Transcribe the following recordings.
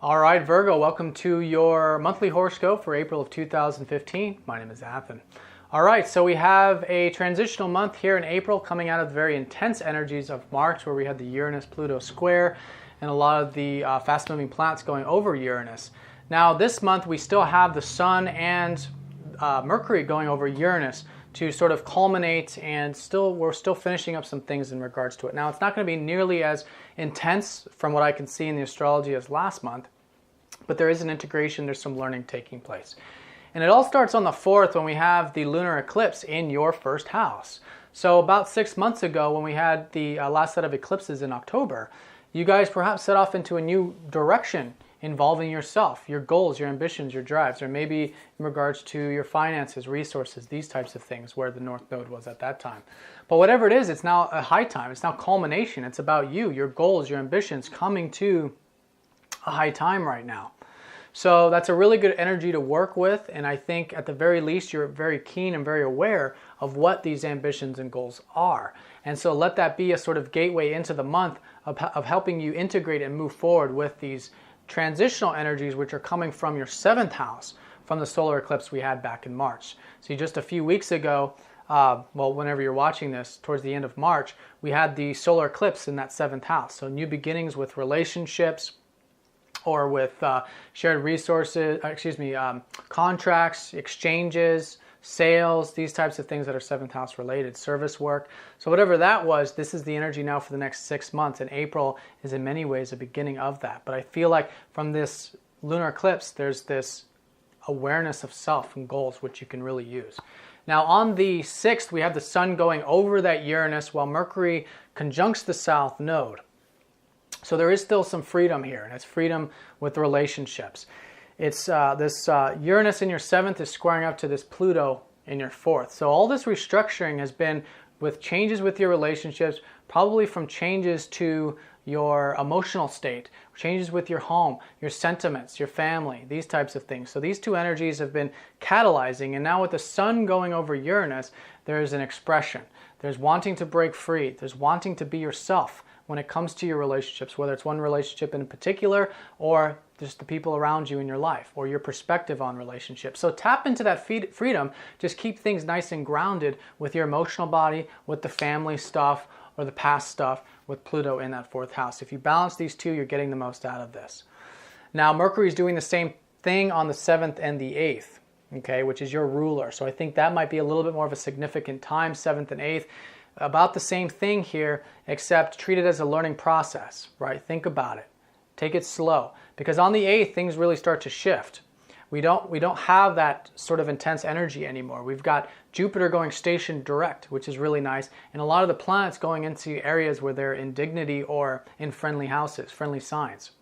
All right, Virgo, welcome to your monthly horoscope for April of 2015. My name is Athen. All right, so we have a transitional month here in April coming out of the very intense energies of March, where we had the Uranus Pluto Square and a lot of the fast-moving planets going over Uranus. Now, this month we still have the Sun and Mercury going over Uranus to sort of culminate, and we're still finishing up some things in regards to it. Now, it's not going to be nearly as intense from what I can see in the astrology as last month, but there is an integration, there's some learning taking place. And it all starts on the 4th when we have the lunar eclipse in your first house. So about 6 months ago, when we had the last set of eclipses in October, you guys perhaps set off into a new direction involving yourself, your goals, your ambitions, your drives, or maybe in regards to your finances, resources, these types of things, where the North Node was at that time. But whatever it is, it's now a high time. It's now culmination. It's about you, your goals, your ambitions coming to a high time right now. So that's a really good energy to work with, and I think at the very least you're very keen and very aware of what these ambitions and goals are. And so let that be a sort of gateway into the month of helping you integrate and move forward with these transitional energies, which are coming from your 7th house from the solar eclipse we had back in March. See, just a few weeks ago, well, whenever you're watching this, towards the end of March, we had the solar eclipse in that 7th house. So new beginnings with relationships or with shared resources, contracts, exchanges, sales, these types of things that are 7th house related, service work. So whatever that was, this is the energy now for the next 6 months, and April is in many ways a beginning of that. But I feel like from this lunar eclipse, there's this awareness of self and goals, which you can really use. Now on the 6th, we have the Sun going over that Uranus while Mercury conjuncts the South Node. So there is still some freedom here, and it's freedom with relationships. It's this Uranus in your 7th is squaring up to this Pluto in your 4th. So all this restructuring has been with changes with your relationships, probably from changes to your emotional state, changes with your home, your sentiments, your family, these types of things. So these two energies have been catalyzing, and now with the Sun going over Uranus, there's an expression. There's wanting to break free. There's wanting to be yourself when it comes to your relationships, whether it's one relationship in particular or just the people around you in your life or your perspective on relationships. So tap into that freedom. Just keep things nice and grounded with your emotional body, with the family stuff or the past stuff with Pluto in that 4th house. If you balance these two, you're getting the most out of this. Now, Mercury is doing the same thing on the 7th and the 8th, okay, which is your ruler. So I think that might be a little bit more of a significant time, 7th and 8th. About the same thing here, except treat it as a learning process, right? Think about it. Take it slow, because on the 8th, things really start to shift. We don't have that sort of intense energy anymore. We've got Jupiter going station direct, which is really nice, and a lot of the planets going into areas where they're in dignity or in friendly houses, friendly signs.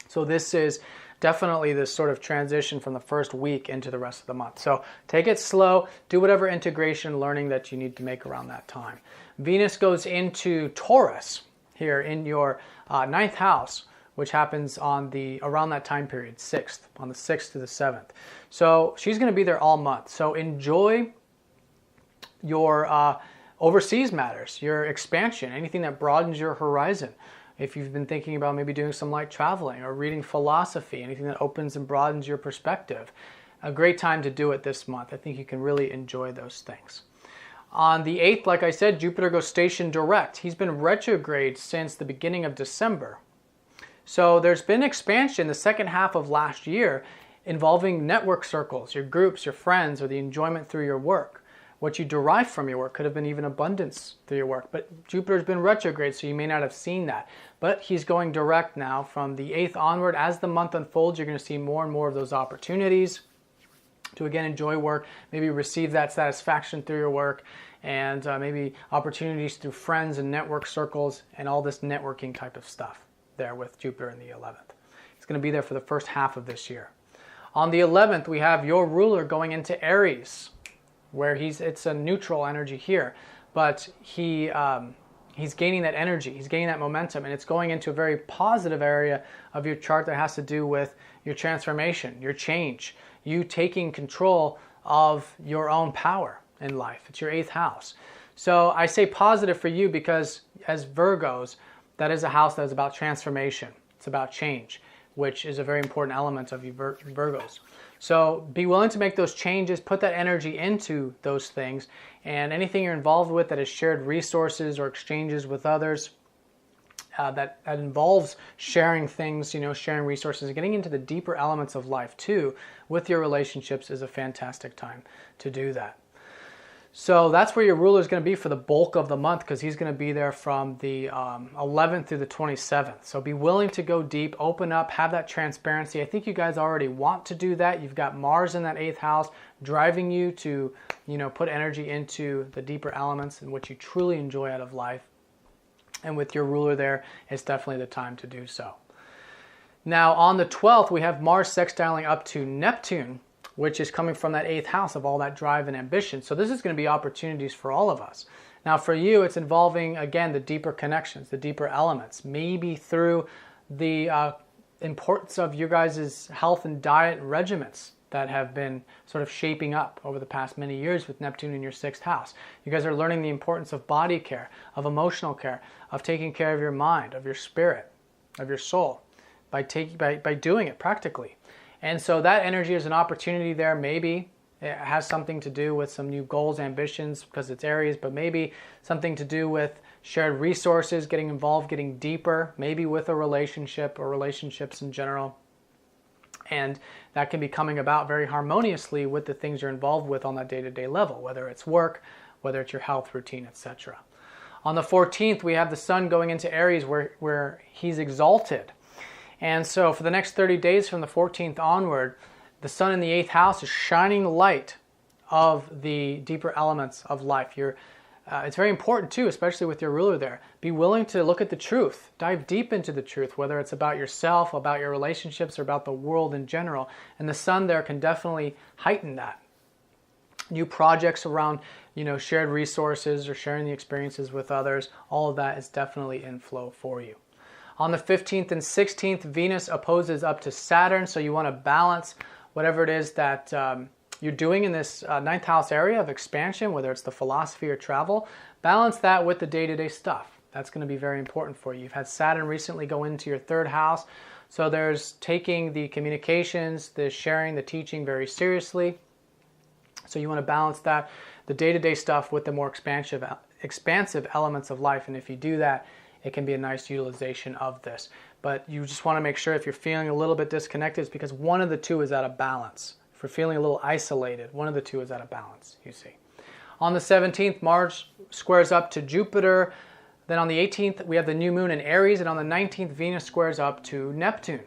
So this is definitely this sort of transition from the first week into the rest of the month. So take it slow, do whatever integration learning that you need to make around that time. Venus goes into Taurus here in your 9th house, which happens on around that time period, 6th, on the 6th to the 7th. So she's going to be there all month. So enjoy your overseas matters, your expansion, anything that broadens your horizon. If you've been thinking about maybe doing some light traveling or reading philosophy, anything that opens and broadens your perspective, a great time to do it this month. I think you can really enjoy those things. On the 8th, like I said, Jupiter goes station direct. He's been retrograde since the beginning of December. So there's been expansion the second half of last year involving network circles, your groups, your friends, or the enjoyment through your work. What you derive from your work could have been even abundance through your work, but Jupiter's been retrograde, so you may not have seen that. But he's going direct now from the 8th onward. As the month unfolds, you're going to see more and more of those opportunities to, again, enjoy work, maybe receive that satisfaction through your work, and maybe opportunities through friends and network circles and all this networking type of stuff there with Jupiter in the 11th. It's going to be there for the first half of this year. On the 11th, we have your ruler going into Aries, where it's a neutral energy here, but he's gaining that energy, he's gaining that momentum, and it's going into a very positive area of your chart that has to do with your transformation, your change, you taking control of your own power in life. It's your 8th house. So I say positive for you because as Virgos, that is a house that is about transformation. It's about change. which is a very important element of you Virgos. So be willing to make those changes, put that energy into those things, and anything you're involved with that is shared resources or exchanges with others, that involves sharing things, sharing resources, and getting into the deeper elements of life too with your relationships is a fantastic time to do that. So that's where your ruler is going to be for the bulk of the month, because he's going to be there from the 11th through the 27th. So be willing to go deep, open up, have that transparency. I think you guys already want to do that. You've got Mars in that 8th house driving you to, put energy into the deeper elements and what you truly enjoy out of life. And with your ruler there, it's definitely the time to do so. Now on the 12th, we have Mars sextiling up to Neptune, which is coming from that 8th house of all that drive and ambition. So this is going to be opportunities for all of us. Now for you, it's involving, again, the deeper connections, the deeper elements, maybe through the importance of your guys' health and diet and regimens that have been sort of shaping up over the past many years with Neptune in your 6th house. You guys are learning the importance of body care, of emotional care, of taking care of your mind, of your spirit, of your soul, by doing it practically. And so that energy is an opportunity there. Maybe it has something to do with some new goals, ambitions, because it's Aries, but maybe something to do with shared resources, getting involved, getting deeper, maybe with a relationship or relationships in general. And that can be coming about very harmoniously with the things you're involved with on that day-to-day level, whether it's work, whether it's your health routine, etc. On the 14th, we have the Sun going into Aries where he's exalted. And so for the next 30 days from the 14th onward, the Sun in the 8th house is shining the light of the deeper elements of life. It's very important too, especially with your ruler there. Be willing to look at the truth, dive deep into the truth, whether it's about yourself, about your relationships, or about the world in general. And the Sun there can definitely heighten that. New projects around, shared resources or sharing the experiences with others, all of that is definitely in flow for you. On the 15th and 16th, Venus opposes up to Saturn, so you want to balance whatever it is that you're doing in this 9th house area of expansion, whether it's the philosophy or travel. Balance that with the day-to-day stuff. That's going to be very important for you. You've had Saturn recently go into your 3rd house, so there's taking the communications, the sharing, the teaching very seriously. So you want to balance that, the day-to-day stuff, with the more expansive elements of life, and if you do that, it can be a nice utilization of this. But you just want to make sure if you're feeling a little bit disconnected, it's because one of the two is out of balance. If you're feeling a little isolated, one of the two is out of balance, you see. On the 17th, Mars squares up to Jupiter. Then on the 18th, we have the new moon in Aries. And on the 19th, Venus squares up to Neptune.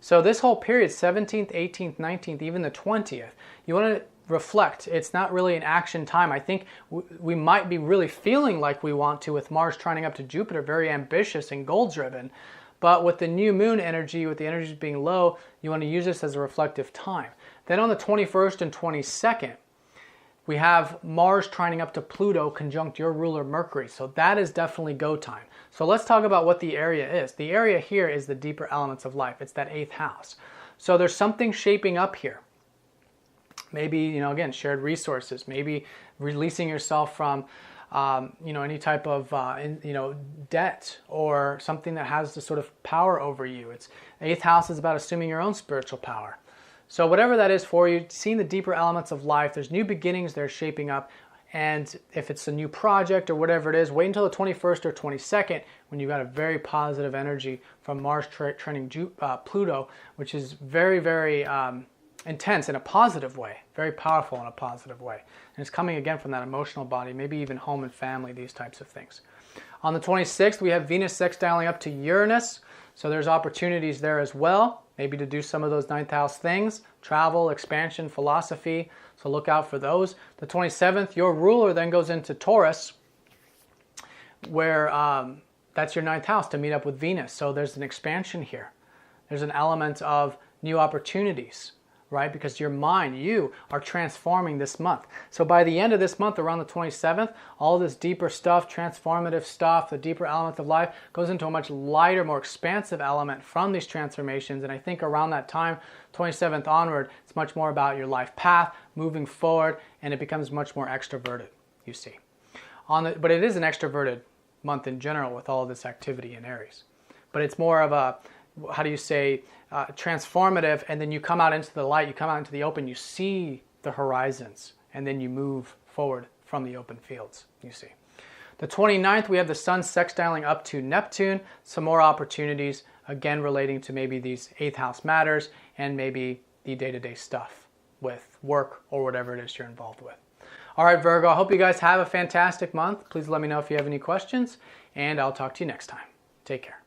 So this whole period, 17th, 18th, 19th, even the 20th, you want to reflect. It's not really an action time. I think we might be really feeling like we want to with Mars trining up to Jupiter, very ambitious and goal-driven. But with the new moon energy, with the energies being low, you want to use this as a reflective time. Then on the 21st and 22nd, we have Mars trining up to Pluto conjunct your ruler Mercury. So that is definitely go time. So let's talk about what the area is. The area here is the deeper elements of life. It's that 8th house. So there's something shaping up here. Maybe, again, shared resources, maybe releasing yourself from, any type of, debt or something that has the sort of power over you. It's 8th house is about assuming your own spiritual power. So whatever that is for you, seeing the deeper elements of life, there's new beginnings they're shaping up. And if it's a new project or whatever it is, wait until the 21st or 22nd when you've got a very positive energy from Mars training Pluto, which is very, very intense in a positive way, very powerful in a positive way. And it's coming again from that emotional body, maybe even home and family, these types of things. On the 26th, we have Venus sextiling up to Uranus. So there's opportunities there as well, maybe to do some of those 9th house things, travel, expansion, philosophy. So look out for those. The 27th, your ruler then goes into Taurus, where that's your 9th house to meet up with Venus. So there's an expansion here. There's an element of new opportunities, right? Because your mind, you are transforming this month. So by the end of this month, around the 27th, all this deeper stuff, transformative stuff, the deeper elements of life goes into a much lighter, more expansive element from these transformations. And I think around that time, 27th onward, it's much more about your life path, moving forward, and it becomes much more extroverted, you see. But it is an extroverted month in general with all of this activity in Aries. But it's more of a how do you say, transformative, and then you come out into the light, you come out into the open, you see the horizons, and then you move forward from the open fields, you see. The 29th, we have the Sun sextiling up to Neptune, some more opportunities, again relating to maybe these 8th house matters and maybe the day-to-day stuff with work or whatever it is you're involved with. All right, Virgo, I hope you guys have a fantastic month. Please let me know if you have any questions, and I'll talk to you next time. Take care.